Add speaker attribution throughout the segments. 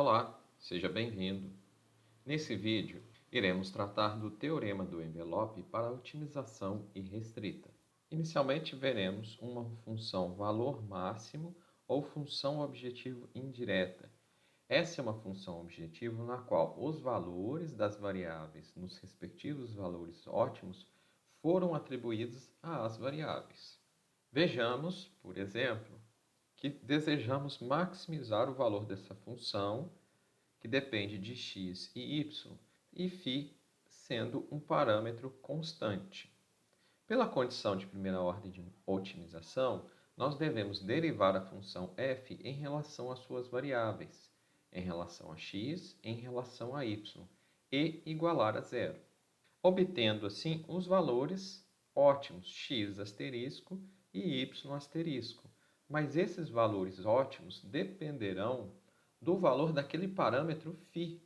Speaker 1: Olá, seja bem-vindo. Nesse vídeo, iremos tratar do teorema do envelope para otimização irrestrita. Inicialmente, veremos uma função valor máximo ou função objetivo indireta. Essa é uma função objetivo na qual os valores das variáveis nos respectivos valores ótimos foram atribuídos às variáveis. Vejamos, por exemplo, que desejamos maximizar o valor dessa função, que depende de x e y, e φ sendo um parâmetro constante. Pela condição de primeira ordem de otimização, nós devemos derivar a função f em relação às suas variáveis, em relação a x, em relação a y, e igualar a zero, obtendo assim os valores ótimos x asterisco e y asterisco. Mas esses valores ótimos dependerão do valor daquele parâmetro φ.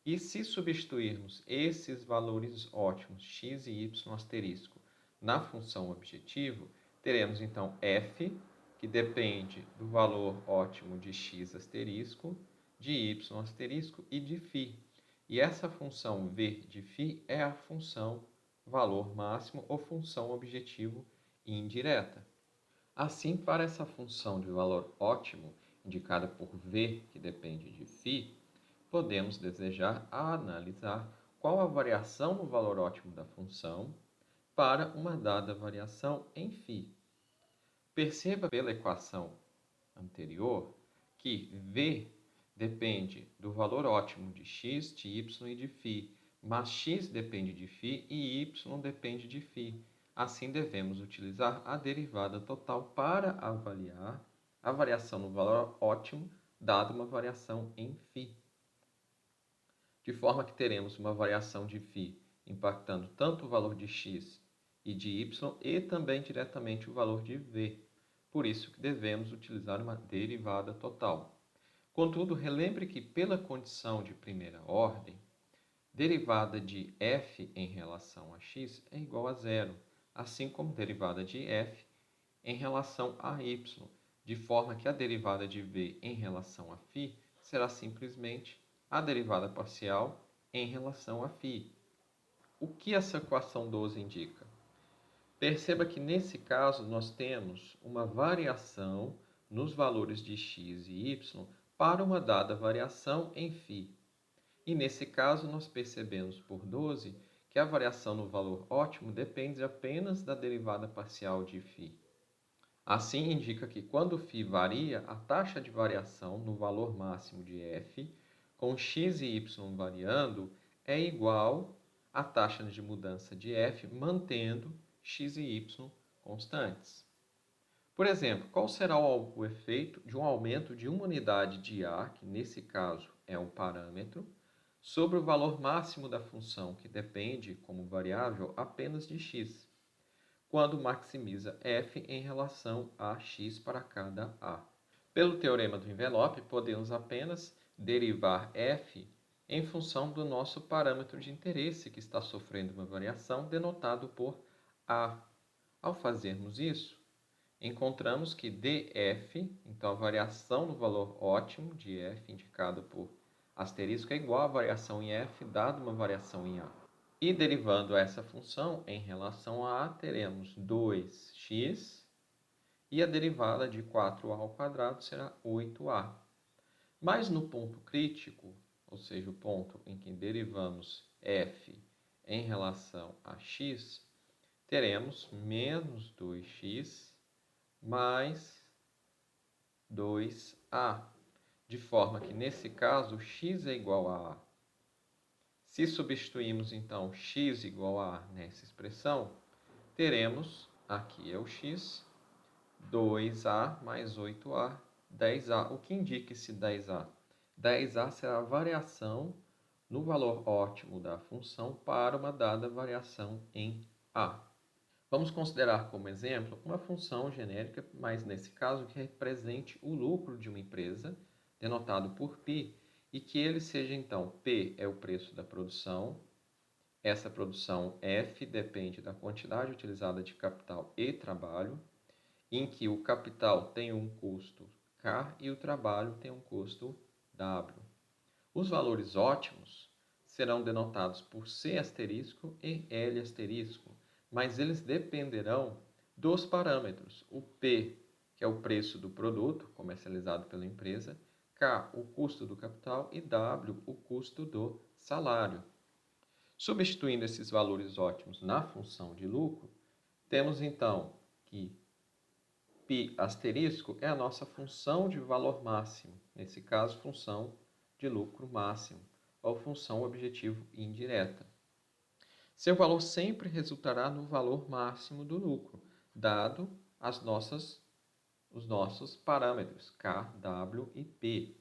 Speaker 1: E se substituirmos esses valores ótimos, x e y asterisco, na função objetivo, teremos então f, que depende do valor ótimo de x asterisco, de y asterisco e de φ. E essa função v de φ é a função valor máximo ou função objetivo indireta. Assim, para essa função de valor ótimo, indicada por v, que depende de φ, podemos desejar analisar qual a variação no valor ótimo da função para uma dada variação em φ. Perceba pela equação anterior que v depende do valor ótimo de x, de y e de φ, mas x depende de φ e y depende de φ. Assim, devemos utilizar a derivada total para avaliar a variação no valor ótimo, dada uma variação em φ. De forma que teremos uma variação de φ impactando tanto o valor de x e de y e também diretamente o valor de v. Por isso que devemos utilizar uma derivada total. Contudo, relembre que pela condição de primeira ordem, derivada de f em relação a x é igual a zero, assim como derivada de f em relação a y, de forma que a derivada de v em relação a φ será simplesmente a derivada parcial em relação a φ. O que essa equação 12 indica? Perceba que nesse caso nós temos uma variação nos valores de x e y para uma dada variação em φ. E nesse caso nós percebemos por 12 que a variação no valor ótimo depende apenas da derivada parcial de φ. Assim, indica que quando φ varia, a taxa de variação no valor máximo de f, com x e y variando, é igual à taxa de mudança de f, mantendo x e y constantes. Por exemplo, qual será o efeito de um aumento de uma unidade de A, que nesse caso é um parâmetro, sobre o valor máximo da função, que depende como variável apenas de x, quando maximiza f em relação a x para cada A? Pelo teorema do envelope, podemos apenas derivar f em função do nosso parâmetro de interesse, que está sofrendo uma variação, denotado por A. Ao fazermos isso, encontramos que df, então a variação no valor ótimo de f, indicado por asterisco, é igual à variação em f, dado uma variação em A. E derivando essa função em relação a A, teremos 2x, e a derivada de 4a ao quadrado será 8a. Mas no ponto crítico, ou seja, o ponto em que derivamos f em relação a x, teremos menos 2x mais 2a, de forma que nesse caso x é igual a a. Se substituirmos então x igual a nessa expressão, teremos, aqui é o x, 2a mais 8a, 10a. O que indica esse 10a? 10a será a variação no valor ótimo da função para uma dada variação em a. Vamos considerar como exemplo uma função genérica, mas nesse caso que represente o lucro de uma empresa, denotado por π, e que ele seja então, P é o preço da produção, essa produção F depende da quantidade utilizada de capital e trabalho, em que o capital tem um custo K e o trabalho tem um custo W. Os valores ótimos serão denotados por C asterisco e L asterisco, mas eles dependerão dos parâmetros. O P, que é o preço do produto comercializado pela empresa, K, o custo do capital e W, o custo do salário. Substituindo esses valores ótimos na função de lucro, temos então que π asterisco é a nossa função de valor máximo, nesse caso, função de lucro máximo, ou função objetivo indireta. Seu valor sempre resultará no valor máximo do lucro, dado os nossos parâmetros K, W e P.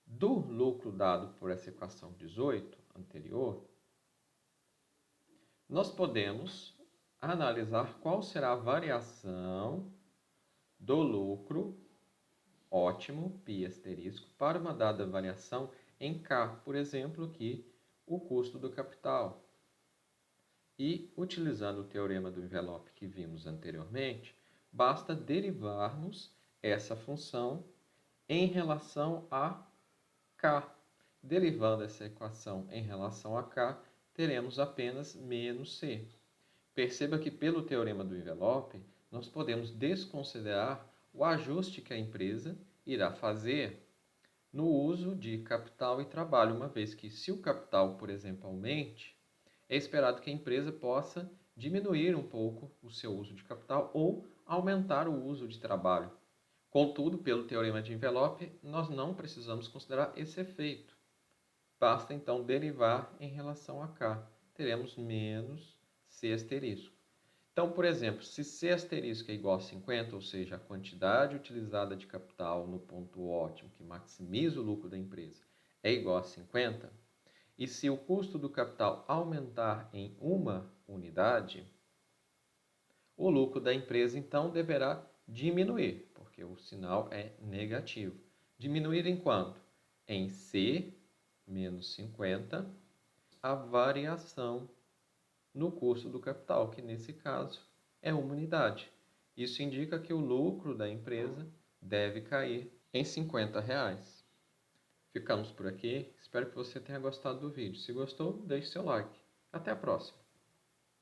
Speaker 1: Do lucro dado por essa equação 18 anterior, nós podemos analisar qual será a variação do lucro ótimo, π asterisco, para uma dada variação em K, por exemplo, aqui o custo do capital. E, utilizando o teorema do envelope que vimos anteriormente, basta derivarmos essa função em relação a K. Derivando essa equação em relação a K, teremos apenas menos C. Perceba que, pelo teorema do envelope, nós podemos desconsiderar o ajuste que a empresa irá fazer no uso de capital e trabalho, uma vez que, se o capital, por exemplo, aumente, é esperado que a empresa possa diminuir um pouco o seu uso de capital ou aumentar o uso de trabalho. Contudo, pelo teorema de envelope, nós não precisamos considerar esse efeito. Basta então derivar em relação a K. Teremos menos C asterisco. Então, por exemplo, se C asterisco é igual a 50, ou seja, a quantidade utilizada de capital no ponto ótimo, que maximiza o lucro da empresa, é igual a 50, e se o custo do capital aumentar em uma unidade, o lucro da empresa, então, deverá diminuir, porque o sinal é negativo. Diminuir em quanto? Em C menos 50, a variação no custo do capital, que nesse caso é uma unidade. Isso indica que o lucro da empresa deve cair em R$ 50. Ficamos por aqui. Espero que você tenha gostado do vídeo. Se gostou, deixe seu like. Até a próxima!